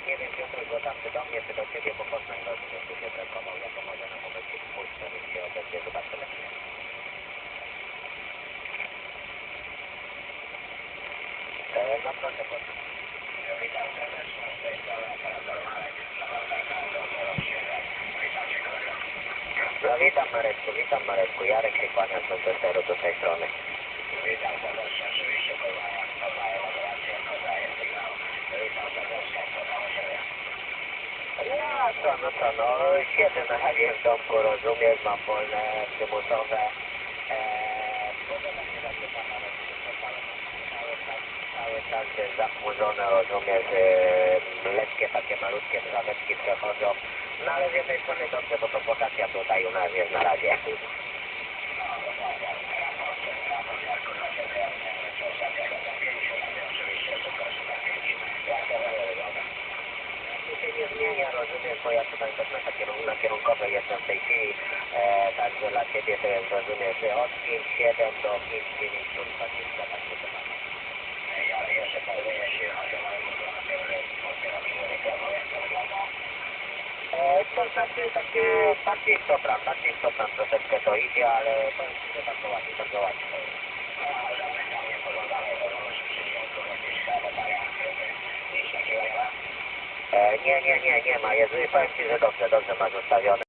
nie wiem Piotruś, bo tam czy do mnie, czy do Ciebie, bo Poznań rozumiem, tu się trepował, jako może na momencie spójrzmy, nim się odezwie, zobaczymy. No proszę, proszę. Witam serdecznie, z tej strony operator Marek, witam Mareczku, Jarek się kłania z Manchesteru do tej strony. Witam serdecznie, oczywiście poznaję moderację, poznaję sygnał. Witam serdecznie, poznaję siebie. No co, siedzę na razie w domku, rozumiesz, mam wolne, przymusowe. Może tak nie będzie cały czas jest zachmurzone, rozumiesz, lekkie takie malutkie traweczki przechodzą. No ale z jednej strony dobrze, bo to wakacja tutaj u nas jest na razie. Tu się nie zmienia, rozumiesz, bo ja tutaj też na kierunkowej jestem w tej chwili, także dla Ciebie to jest, rozumiesz, od 5,7 do 5,9,20, także to mamy. Ja jeszcze powiem, jeśli chodzi o mojego kierownictwo reklamą, jak to wygląda? To znaczy takie bardziej stopram troszeczkę to idzie, ale powiem Ci, że bardzo ładnie, bardzo ładnie to jest. Zamykam, nie poglądamy, bo może przyciągu jakieś bateria, nic takiego nie ma? Nie ma, jeżeli powiem Ci, że dobrze masz ustawione.